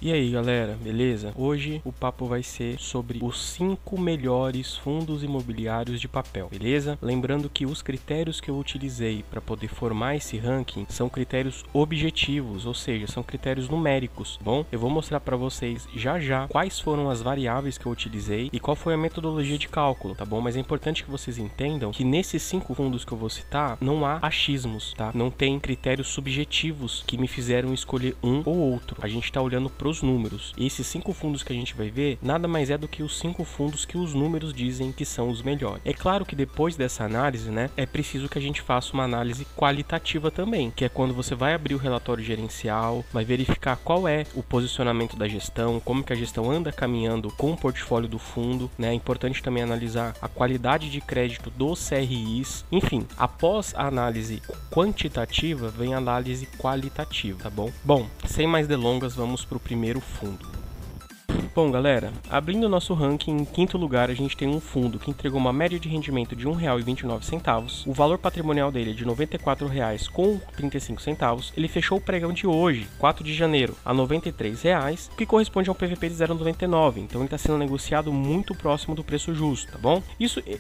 E aí galera, beleza? Hoje o papo vai ser sobre os 5 melhores fundos imobiliários de papel, beleza? Lembrando que os critérios que eu utilizei para poder formar esse ranking são critérios objetivos, ou seja, são critérios numéricos, tá bom? Eu vou mostrar para vocês já quais foram as variáveis que eu utilizei e qual foi a metodologia de cálculo, tá bom? Mas é importante que vocês entendam que nesses 5 fundos que eu vou citar, não há achismos, tá? Não tem critérios subjetivos que me fizeram escolher um ou outro. A gente tá olhando pro os números. E esses 5 fundos que a gente vai ver, nada mais é do que os 5 fundos que os números dizem que são os melhores. É claro que depois dessa análise, né, é preciso que a gente faça uma análise qualitativa também, que é quando você vai abrir o relatório gerencial, vai verificar qual é o posicionamento da gestão, como que a gestão anda caminhando com o portfólio do fundo, né? É importante também analisar a qualidade de crédito dos CRIs. Enfim, após a análise quantitativa, vem a análise qualitativa, tá bom? Bom, sem mais delongas, vamos para o primeiro fundo. Bom galera, abrindo o nosso ranking, em quinto lugar a gente tem um fundo que entregou uma média de rendimento de R$ 1,29, o valor patrimonial dele é de R$ 94,35, ele fechou o pregão de hoje, 4 de janeiro, a R$ 93,00, que corresponde a um PVP de 0,99, então ele está sendo negociado muito próximo do preço justo, tá bom?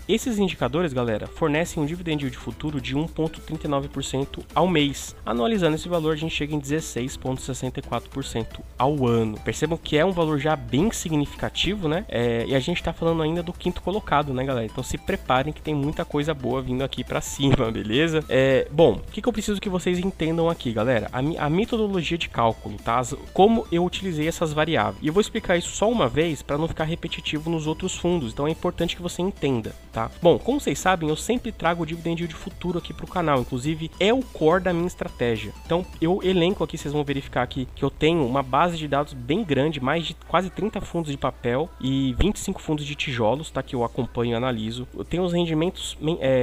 Esses indicadores, galera, fornecem um dividend yield futuro de 1,39% ao mês. Anualizando esse valor, a gente chega em 16,64% ao ano. Percebam que é um valor já bem significativo, né? E a gente tá falando ainda do quinto colocado, né, galera? Então se preparem que tem muita coisa boa vindo aqui pra cima, beleza? Bom, o que eu preciso que vocês entendam aqui, galera? A metodologia de cálculo, tá? Como eu utilizei essas variáveis. E eu vou explicar isso só uma vez para não ficar repetitivo nos outros fundos, então é importante que você entenda, tá? Bom, como vocês sabem, eu sempre trago o dividend yield futuro aqui pro canal, inclusive é o core da minha estratégia. Então eu elenco aqui, vocês vão verificar aqui que eu tenho uma base de dados bem grande, mais de quase 30 fundos de papel e 25 fundos de tijolos, tá? Que eu acompanho e analiso. Eu tenho os rendimentos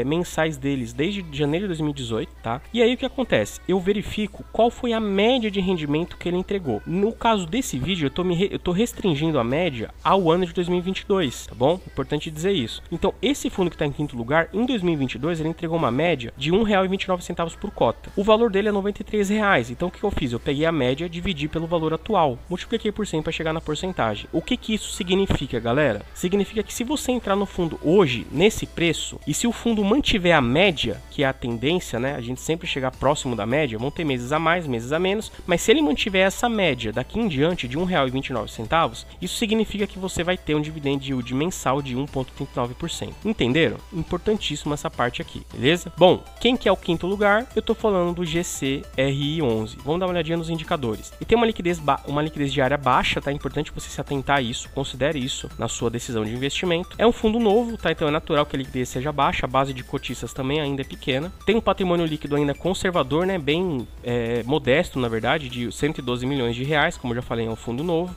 mensais deles desde janeiro de 2018, tá? E aí o que acontece? Eu verifico qual foi a média de rendimento que ele entregou. No caso desse vídeo, eu tô restringindo a média ao ano de 2022, tá bom? Importante dizer isso. Então, esse fundo que está em quinto lugar, em 2022, ele entregou uma média de R$ 1,29 por cota. O valor dele é R$ 93,00. Então, o que eu fiz? Eu peguei a média, dividi pelo valor atual, multipliquei por 100 para chegar na porcentagem. O que isso significa, galera? Significa que se você entrar no fundo hoje, nesse preço, e se o fundo mantiver a média, que é a tendência, né? A gente sempre chegar próximo da média, vão ter meses a mais, meses a menos, mas se ele mantiver essa média daqui em diante de R$ 1,29, isso significa que você vai ter um dividend yield mensal de 1,39%. Entenderam? Importantíssimo essa parte aqui, beleza? Bom, quem que é o quinto lugar? Eu tô falando do GCRI11. Vamos dar uma olhadinha nos indicadores. E tem uma liquidez diária baixa, tá? Importante você se atentar a isso, considere isso na sua decisão de investimento. É um fundo novo, tá? Então é natural que a liquidez seja baixa, a base de cotistas também ainda é pequena. Tem um patrimônio líquido ainda conservador, né? Bem modesto, na verdade, de 112 milhões de reais, como eu já falei, é um fundo novo.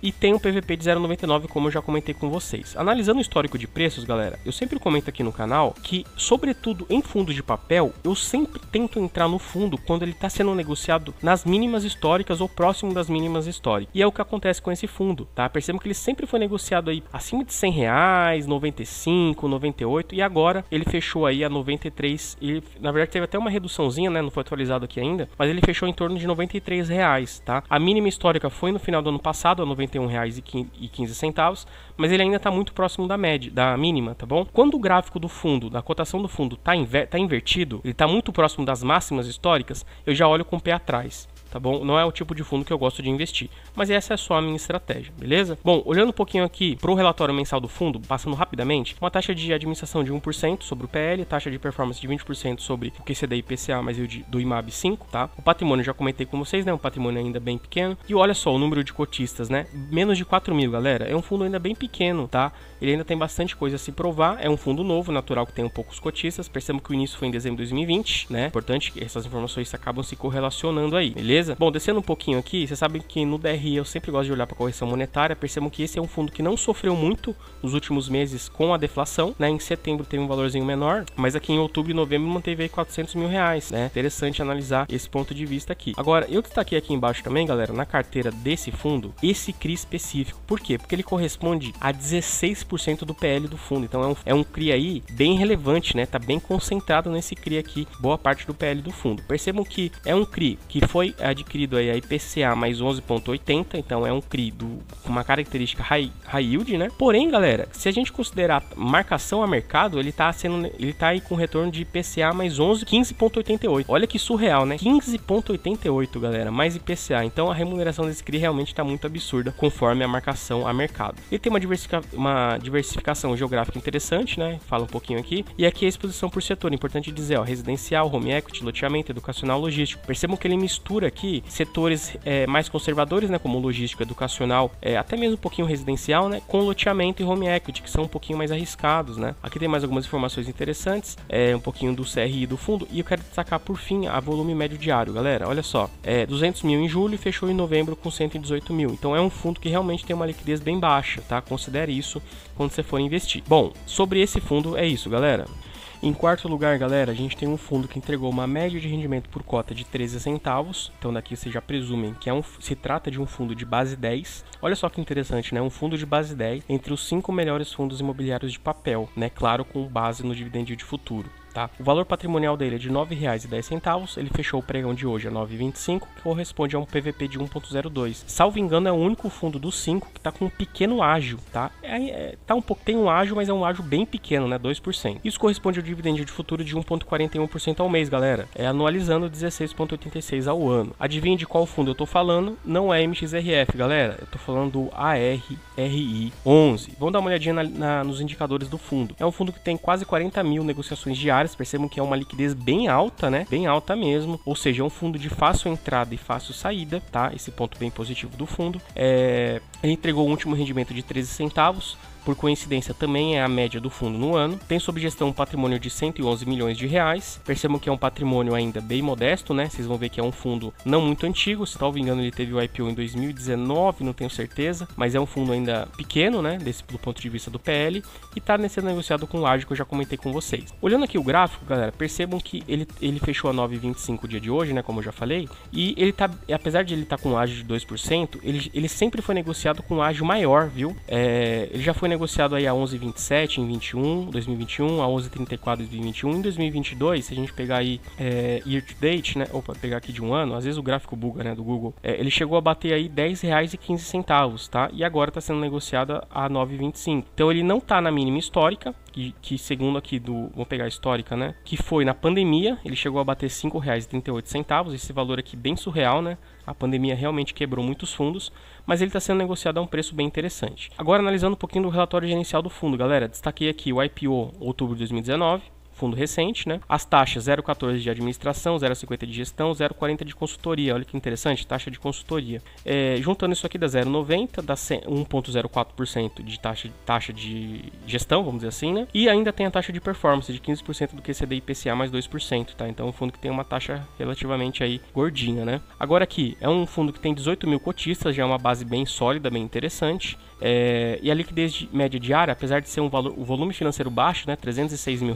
E tem um PVP de 0,99, como eu já comentei com vocês. Analisando o histórico de preços, galera, eu sempre comento aqui no canal que, sobretudo em fundos de papel, eu sempre tento entrar no fundo quando ele está sendo negociado nas mínimas históricas ou próximo das mínimas históricas. E é o que acontece com esse fundo, tá? Percebam que ele sempre foi negociado aí acima de R$100, 95, 98 e agora ele fechou aí a 93. Ele, na verdade, teve até uma reduçãozinha, né? Não foi atualizado aqui ainda, mas ele fechou em torno de R$93, tá? A mínima histórica foi no final do ano passado, a R$91,15, mas ele ainda tá muito próximo da média, da mínima, tá bom? Quando o gráfico do fundo, da cotação do fundo tá invertido, ele tá muito próximo das máximas históricas, eu já olho com o pé atrás. Tá bom? Não é o tipo de fundo que eu gosto de investir, mas essa é só a minha estratégia, beleza? Bom, olhando um pouquinho aqui para o relatório mensal do fundo, passando rapidamente, uma taxa de administração de 1% sobre o PL, taxa de performance de 20% sobre o QCD e IPCA, mais o do IMAB 5, tá? O patrimônio, já comentei com vocês, né? Um patrimônio ainda bem pequeno. E olha só o número de cotistas, né? Menos de 4 mil, galera. É um fundo ainda bem pequeno, tá? Ele ainda tem bastante coisa a se provar. É um fundo novo, natural que tem poucos cotistas. Percebam que o início foi em dezembro de 2020, né? Importante que essas informações acabam se correlacionando aí, beleza? Bom, descendo um pouquinho aqui, vocês sabem que no DRI eu sempre gosto de olhar para a correção monetária. Percebam que esse é um fundo que não sofreu muito nos últimos meses com a deflação, né? Em setembro teve um valorzinho menor, mas aqui em outubro e novembro manteve aí R$400 mil, né? Interessante analisar esse ponto de vista aqui. Agora, eu destaquei aqui embaixo também, galera, na carteira desse fundo, esse CRI específico. Por quê? Porque ele corresponde a 16% do PL do fundo. Então é um CRI aí bem relevante, né? Tá bem concentrado nesse CRI aqui, boa parte do PL do fundo. Percebam que é um CRI que foi adquirido aí a IPCA mais 11,80, então é um CRI com uma característica high yield, né? Porém, galera, se a gente considerar marcação a mercado, ele tá aí com retorno de IPCA mais 11, 15,88. Olha que surreal, né? 15,88, galera, mais IPCA. Então a remuneração desse CRI realmente está muito absurda conforme a marcação a mercado. Ele tem uma diversificação geográfica interessante, né? Fala um pouquinho aqui. E aqui a exposição por setor, importante dizer, ó, residencial, home equity, loteamento, educacional, logístico. Percebam que ele mistura aqui setores mais conservadores, né, como logístico, educacional, até mesmo um pouquinho residencial, né, com loteamento e home equity, que são um pouquinho mais arriscados, né. Aqui tem mais algumas informações interessantes, um pouquinho do CRI do fundo, e eu quero destacar por fim a volume médio diário, galera. Olha só, 200 mil em julho e fechou em novembro com 118 mil. Então é um fundo que realmente tem uma liquidez bem baixa, tá? Considere isso quando você for investir. Bom, sobre esse fundo é isso, galera. Em quarto lugar, galera, a gente tem um fundo que entregou uma média de rendimento por cota de 13 centavos. Então daqui vocês já presumem que se trata de um fundo de base 10. Olha só que interessante, né? Um fundo de base 10 entre os 5 melhores fundos imobiliários de papel, né? Claro, com base no dividend yield futuro. Tá? O valor patrimonial dele é de R$ 9,10, ele fechou o pregão de hoje a 9,25, que corresponde a um PVP de 1,02. Salvo engano, é o único fundo dos 5 que está com um pequeno ágio, tá? Tem um ágio, mas é um ágio bem pequeno, né? 2%. Isso corresponde ao dividend de futuro de 1,41% ao mês, galera. Anualizando 16,86 ao ano. Adivinha de qual fundo eu tô falando? Não é MXRF, galera. Eu tô falando do ARRI11. Vamos dar uma olhadinha nos indicadores do fundo. É um fundo que tem quase 40 mil negociações diárias. Percebam que é uma liquidez bem alta, né? Bem alta mesmo. Ou seja, é um fundo de fácil entrada e fácil saída, tá? Esse ponto bem positivo do fundo. Ele entregou o último rendimento de 13 centavos. Por coincidência, também é a média do fundo no ano. Tem sob gestão um patrimônio de 111 milhões de reais. Percebam que é um patrimônio ainda bem modesto, né? Vocês vão ver que é um fundo não muito antigo. Se não me engano, ele teve o IPO em 2019, não tenho certeza. Mas é um fundo ainda pequeno, né? Do ponto de vista do PL. E está sendo negociado com o ágio que eu já comentei com vocês. Olhando aqui o gráfico, galera, percebam que ele fechou a 9,25 o dia de hoje, né? Como eu já falei. E ele tá, apesar de ele estar com um ágio de 2%, ele sempre foi negociado com um ágio maior, viu? Ele já foi negociado aí a 11,27 em 2021, a 11,34 em 2021. Em 2022, se a gente pegar aí year to date, né? Opa, pegar aqui de um ano, às vezes o gráfico buga, né, do Google. Ele chegou a bater aí R$10,15, tá? E agora está sendo negociado a 9,25. Então ele não está na mínima histórica, que segundo aqui vamos pegar a histórica, né? Que foi na pandemia, ele chegou a bater R$5,38. Esse valor aqui bem surreal, né? A pandemia realmente quebrou muitos fundos, mas ele está sendo negociado a um preço bem interessante. Agora, analisando um pouquinho do relatório gerencial do fundo, galera, destaquei aqui o IPO outubro de 2019, fundo recente, né? As taxas 0,14 de administração, 0,50 de gestão, 0,40 de consultoria. Olha que interessante, taxa de consultoria. Juntando isso aqui dá 0,90, dá 1,04% de taxa de gestão, vamos dizer assim, né? E ainda tem a taxa de performance de 15% do QCD IPCA mais 2%, tá? Então é um fundo que tem uma taxa relativamente aí gordinha, né? Agora aqui, é um fundo que tem 18 mil cotistas, já é uma base bem sólida, bem interessante. E a liquidez média diária, apesar de ser o volume financeiro baixo, né? R$306 mil,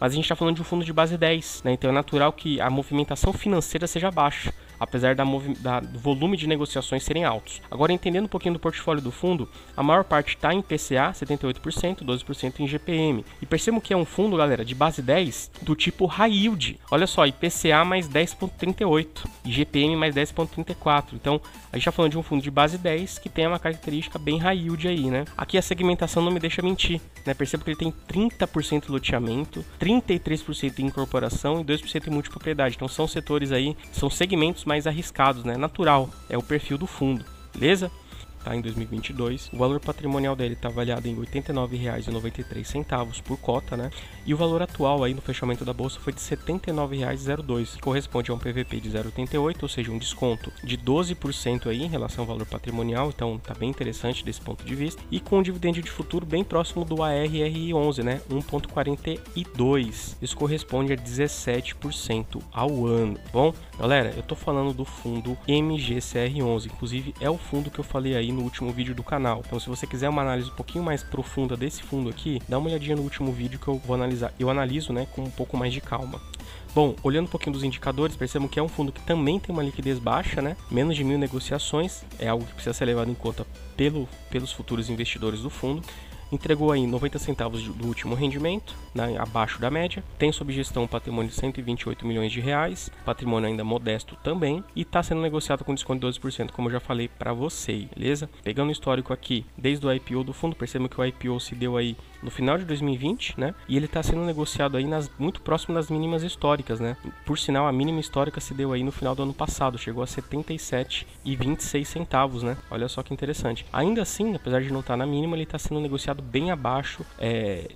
mas a gente está falando de um fundo de base 10, né? Então é natural que a movimentação financeira seja baixa, apesar do volume de negociações serem altos. Agora, entendendo um pouquinho do portfólio do fundo, a maior parte está em PCA, 78%, 12% em GPM. E percebam que é um fundo, galera, de base 10 do tipo high yield. Olha só, IPCA mais 10,38 e GPM mais 10,34. Então, a gente está falando de um fundo de base 10 que tem uma característica bem high yield aí, né? Aqui a segmentação não me deixa mentir, né? Perceba que ele tem 30% loteamento, 33% em incorporação e 2% em multipropriedade. Então, são setores aí, são segmentos mais arriscados, né? Natural, é o perfil do fundo, beleza? Tá, em 2022, o valor patrimonial dele está avaliado em R$ 89,93 por cota, né? E o valor atual aí no fechamento da bolsa foi de R$ 79,02, que corresponde a um PVP de 0,88, ou seja, um desconto de 12% aí em relação ao valor patrimonial, então tá bem interessante desse ponto de vista. E com um dividendo de futuro bem próximo do ARRI11, né? 1,42. Isso corresponde a 17% ao ano. Bom, galera, eu tô falando do fundo MGCR11, inclusive é o fundo que eu falei aí no último vídeo do canal. Então, se você quiser uma análise um pouquinho mais profunda desse fundo aqui, dá uma olhadinha no último vídeo que eu vou analisar. Eu analiso, né, com um pouco mais de calma. Bom, olhando um pouquinho dos indicadores, percebam que é um fundo que também tem uma liquidez baixa, né? Menos de 1.000 negociações, é algo que precisa ser levado em conta pelos futuros investidores do fundo. entregou aí 90 centavos do último rendimento, né, abaixo da média, tem sob gestão um patrimônio de 128 milhões de reais, patrimônio ainda modesto também, e está sendo negociado com desconto de 12%, como eu já falei para você, beleza? Pegando o histórico aqui, desde o IPO do fundo, percebam que o IPO se deu aí no final de 2020, né? E ele está sendo negociado aí muito próximo das mínimas históricas, né? Por sinal, a mínima histórica se deu aí no final do ano passado, chegou a 77,26 centavos, né? Olha só que interessante. Ainda assim, apesar de não estar na mínima, ele está sendo negociado bem abaixo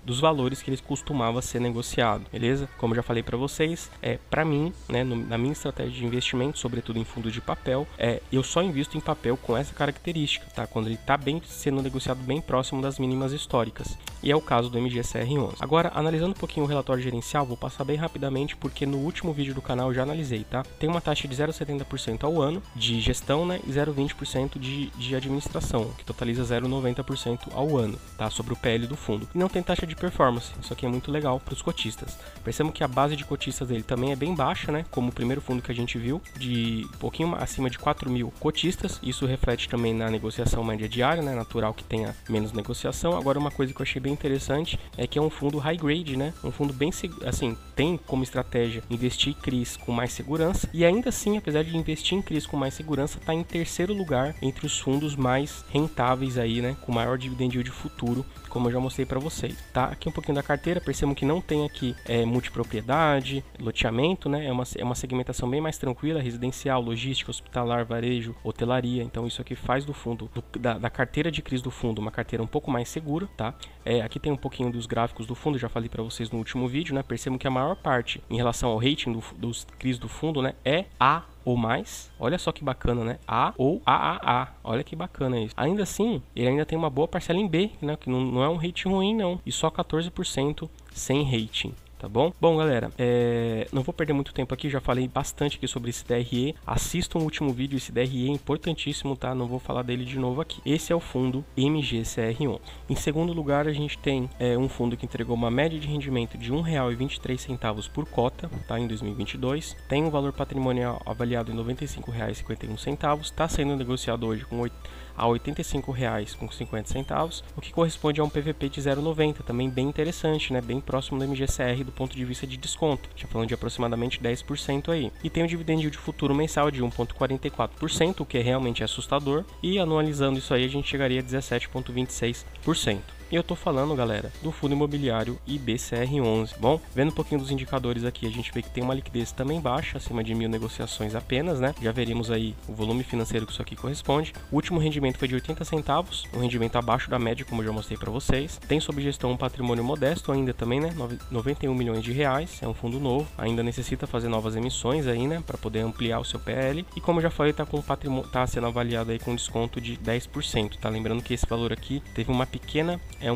dos valores que ele costumava ser negociado, beleza? Como eu já falei para vocês, para mim, né, na minha estratégia de investimento, sobretudo em fundo de papel, eu só invisto em papel com essa característica, tá? Quando ele está sendo negociado bem próximo das mínimas históricas. E é o caso do MGCR11. Agora, analisando um pouquinho o relatório gerencial, vou passar bem rapidamente porque no último vídeo do canal eu já analisei, tá? Tem uma taxa de 0,70% ao ano de gestão, né, e 0,20% de administração, que totaliza 0,90% ao ano, tá? Sobre o PL do fundo. E não tem taxa de performance, isso aqui é muito legal para os cotistas. Percebam que a base de cotistas dele também é bem baixa, né? Como o primeiro fundo que a gente viu, de um pouquinho acima de 4 mil cotistas. Isso reflete também na negociação média diária, né? Natural que tenha menos negociação. Agora, uma coisa que eu achei bem interessante é que é um fundo high grade, né? Um fundo bem, assim, tem como estratégia investir em CRIs com mais segurança, e ainda assim, apesar de investir em CRIs com mais segurança, está em terceiro lugar entre os fundos mais rentáveis aí, né? Com maior dividend yield futuro, como eu já mostrei para vocês, tá? Aqui um pouquinho da carteira, percebam que não tem aqui multipropriedade, loteamento, né? É uma segmentação bem mais tranquila, residencial, logística, hospitalar, varejo, hotelaria. Então isso aqui faz do fundo, da carteira de CRIs do fundo, uma carteira um pouco mais segura, tá? Aqui tem um pouquinho dos gráficos do fundo, já falei para vocês no último vídeo, né? Percebam que a maior parte em relação ao rating dos CRIs do fundo, né, é A ou mais. Olha só que bacana, né? A ou AAA. Olha que bacana isso. Ainda assim, ele ainda tem uma boa parcela em B, né? Que não é um rating ruim, não. E só 14% sem rating. Tá bom? Bom, galera, não vou perder muito tempo aqui, já falei bastante aqui sobre esse DRE. Assistam o último vídeo, esse DRE é importantíssimo, tá? Não vou falar dele de novo aqui. Esse é o fundo MGCR11. Em segundo lugar, a gente tem um fundo que entregou uma média de rendimento de R$ 1,23 por cota, tá? Em 2022. Tem um valor patrimonial avaliado em R$ 95,51. Está sendo negociado hoje a R$ 85,50, o que corresponde a um PVP de 0,90, também bem interessante, né? Bem próximo do MGCR do ponto de vista de desconto, já falando de aproximadamente 10% aí. E tem um dividend yield futuro mensal de 1,44%, o que é realmente assustador, e anualizando isso aí a gente chegaria a 17,26%. E eu tô falando, galera, do fundo imobiliário IBCR11. Bom, vendo um pouquinho dos indicadores aqui, a gente vê que tem uma liquidez também baixa, acima de 1.000 negociações apenas, né? Já veríamos aí o volume financeiro que isso aqui corresponde. O último rendimento foi de 80 centavos, um rendimento abaixo da média, como eu já mostrei para vocês. Tem sob gestão um patrimônio modesto ainda também, né? 91 milhões de reais, é um fundo novo, ainda necessita fazer novas emissões aí, né? Para poder ampliar o seu PL. E como eu já falei, tá sendo avaliado aí com desconto de 10%, tá? Lembrando que esse valor aqui teve um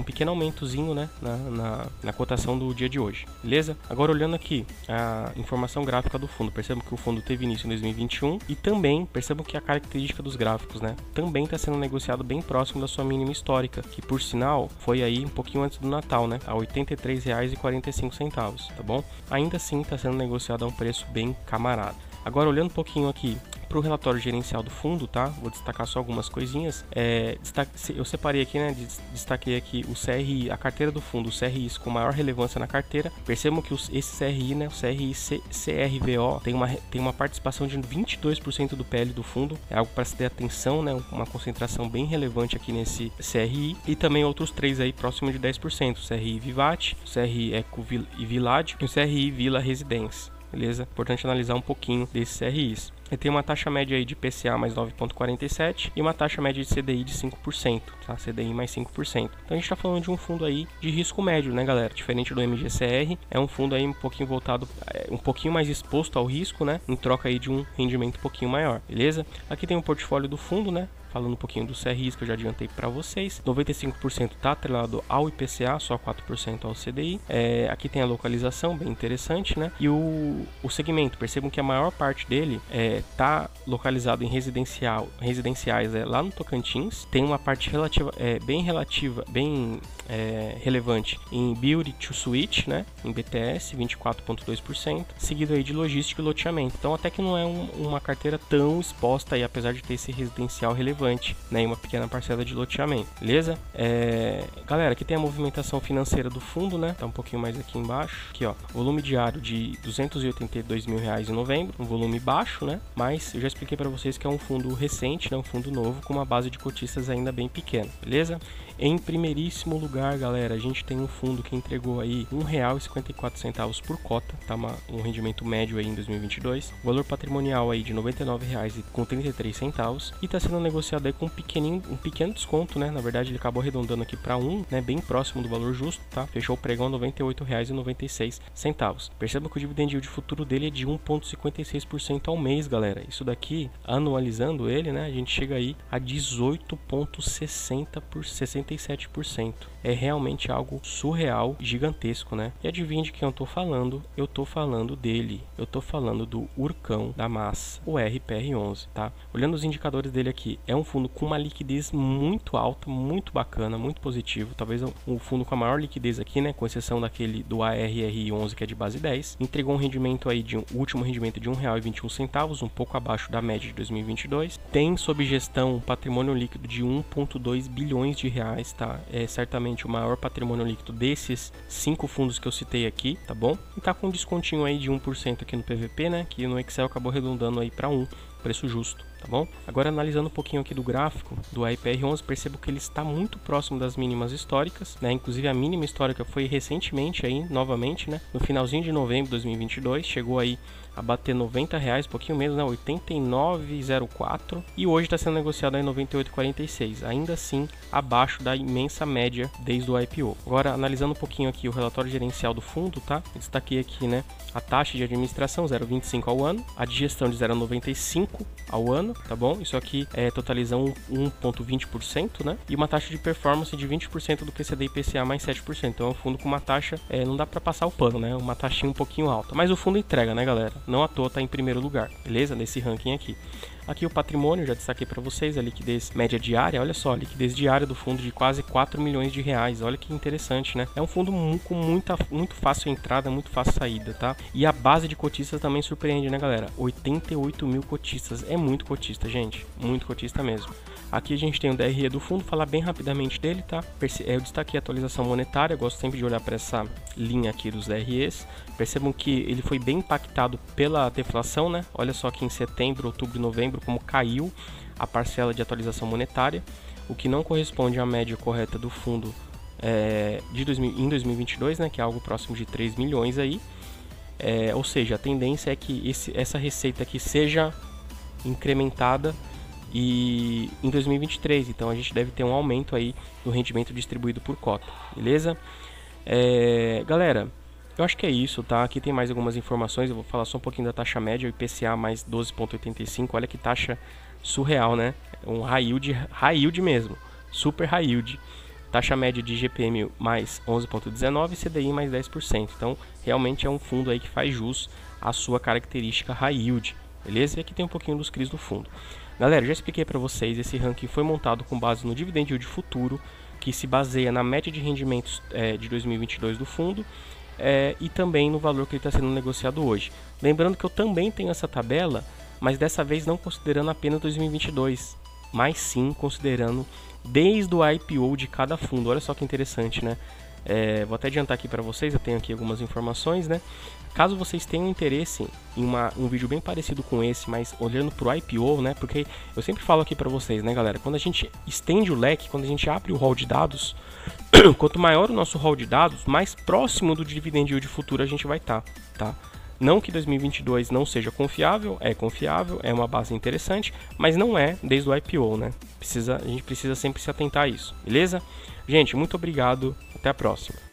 pequeno aumentozinho, né, na cotação do dia de hoje, beleza? Agora olhando aqui a informação gráfica do fundo, percebam que o fundo teve início em 2021 e também percebam que a característica dos gráficos, né, também está sendo negociado bem próximo da sua mínima histórica, que por sinal foi aí um pouquinho antes do Natal, né, a R$ 83,45, tá bom? Ainda assim está sendo negociado a um preço bem camarada. Agora olhando um pouquinho aqui para o relatório gerencial do fundo, tá? Vou destacar só algumas coisinhas. Eu separei aqui, né? Destaquei aqui o CRI, a carteira do fundo, os CRIs com maior relevância na carteira. Percebam que esse CRI, né? O CRI CRVO tem uma participação de 22% do PL do fundo. É algo para se ter atenção, né? Uma concentração bem relevante aqui nesse CRI. E também outros três aí próximo de 10%. O CRI Vivate, o CRI Eco e Villaggio e o CRI Vila Residência. Beleza? Importante analisar um pouquinho desses CRIs. Ele tem uma taxa média aí de PCA mais 9,47 e uma taxa média de CDI de 5%, tá? CDI mais 5%. Então a gente está falando de um fundo aí de risco médio, né, galera? Diferente do MGCR, é um fundo aí um pouquinho voltado, um pouquinho mais exposto ao risco, né? Em troca aí de um rendimento um pouquinho maior, beleza? Aqui tem o portfólio do fundo, né? Falando um pouquinho dos CRIs que eu já adiantei para vocês, 95% está atrelado ao IPCA, só 4% ao CDI. Aqui tem a localização, bem interessante, né? E o segmento, percebam que a maior parte dele tá localizado em residenciais lá no Tocantins. Tem uma parte bem relevante em Build to Suite, né, em BTS, 24,2%, seguido aí de logística e loteamento. Então até que não é uma carteira tão exposta aí, apesar de ter esse residencial relevante, né, e uma pequena parcela de loteamento, beleza? Galera, aqui tem a movimentação financeira do fundo, né, tá um pouquinho mais aqui embaixo. Aqui, ó, volume diário de R$282 mil em novembro, um volume baixo, né, mas eu já expliquei para vocês que é um fundo recente, né, um fundo novo com uma base de cotistas ainda bem pequena, beleza? Em primeiríssimo lugar, galera, a gente tem um fundo que entregou aí R$1,54 por cota, tá, um rendimento médio aí em 2022, o valor patrimonial aí de R$ 99,33 e tá sendo negociado aí com um pequeno desconto, né? Na verdade ele acabou arredondando aqui para 1, né, bem próximo do valor justo, tá? Fechou o pregão R$ 98,96. Perceba que o dividend yield futuro dele é de 1,56% ao mês, galera. Isso daqui, anualizando ele, né, a gente chega aí a 18,67%. É realmente algo surreal, gigantesco, né? E adivinha de quem eu tô falando? Eu tô falando dele. Eu tô falando do Urcão da Massa, o RPR11, tá? Olhando os indicadores dele aqui, é um fundo com uma liquidez muito alta, muito bacana, muito positivo. Talvez o fundo com a maior liquidez aqui, né? Com exceção daquele do ARR11, que é de base 10. Entregou um rendimento aí o último rendimento de R$1,21, um pouco abaixo da média de 2022. Tem sob gestão um patrimônio líquido de R$1,2 bilhões, tá? É certamente o maior patrimônio líquido desses 5 fundos que eu citei aqui, tá bom? E tá com um descontinho aí de 1% aqui no PVP, né? Que no Excel acabou arredondando aí para 1, preço justo, tá bom? Agora analisando um pouquinho aqui do gráfico do AIPR11, percebo que ele está muito próximo das mínimas históricas, né? Inclusive a mínima histórica foi recentemente aí, novamente, né? No finalzinho de novembro de 2022, chegou aí a bater R$90, um pouquinho menos, né? 89,04, e hoje está sendo negociado aí 98,46, ainda assim abaixo da imensa média desde o IPO. Agora analisando um pouquinho aqui o relatório gerencial do fundo, tá? Eu destaquei aqui, né, a taxa de administração 0,25 ao ano, a de gestão de 0,95 ao ano, tá bom? Isso aqui totaliza 1,20%, né? E uma taxa de performance de 20% do PCD e IPCA mais 7%. Então é um fundo com uma taxa, não dá para passar o pano, né? Uma taxinha um pouquinho alta, mas o fundo entrega, né, galera? Não à toa tá em primeiro lugar, beleza? Nesse ranking aqui. Aqui o patrimônio, já destaquei para vocês, a liquidez média diária, olha só, a liquidez diária do fundo de quase R$4 milhões, olha que interessante, né? É um fundo com muito fácil entrada, muito fácil saída, tá? E a base de cotistas também surpreende, né, galera? 88 mil cotistas, é muito cotista, gente, muito cotista mesmo. Aqui a gente tem o DRE do fundo, falar bem rapidamente dele, tá? Eu destaquei a atualização monetária, eu gosto sempre de olhar para essa linha aqui dos DREs. Percebam que ele foi bem impactado pela deflação, né? Olha só que em setembro, outubro e novembro, como caiu a parcela de atualização monetária, o que não corresponde à média correta do fundo em 2022, né? Que é algo próximo de 3 milhões aí. Ou seja, a tendência é que essa receita aqui seja incrementada e em 2023, então a gente deve ter um aumento aí no rendimento distribuído por cota, beleza? Galera, eu acho que é isso, tá? Aqui tem mais algumas informações, eu vou falar só um pouquinho da taxa média, o IPCA mais 12,85, olha que taxa surreal, né? Um high yield mesmo, super high yield. Taxa média de GPM mais 11,19 e CDI mais 10%, então realmente é um fundo aí que faz jus à sua característica high yield, beleza? E aqui tem um pouquinho dos CRIs do fundo. Galera, já expliquei para vocês, esse ranking foi montado com base no dividend yield futuro, que se baseia na média de rendimentos de 2022 do fundo e também no valor que ele está sendo negociado hoje. Lembrando que eu também tenho essa tabela, mas dessa vez não considerando apenas 2022, mas sim considerando desde o IPO de cada fundo. Olha só que interessante, né? Vou até adiantar aqui para vocês, eu tenho aqui algumas informações, né? Caso vocês tenham interesse em um vídeo bem parecido com esse, mas olhando para o IPO, né? Porque eu sempre falo aqui para vocês, né, galera? Quando a gente estende o leque, quando a gente abre o hall de dados, quanto maior o nosso hall de dados, mais próximo do dividend yield futuro a gente vai estar, tá? Não que 2022 não seja confiável, é uma base interessante, mas não é desde o IPO, né? A gente precisa sempre se atentar a isso, beleza? Gente, muito obrigado, até a próxima.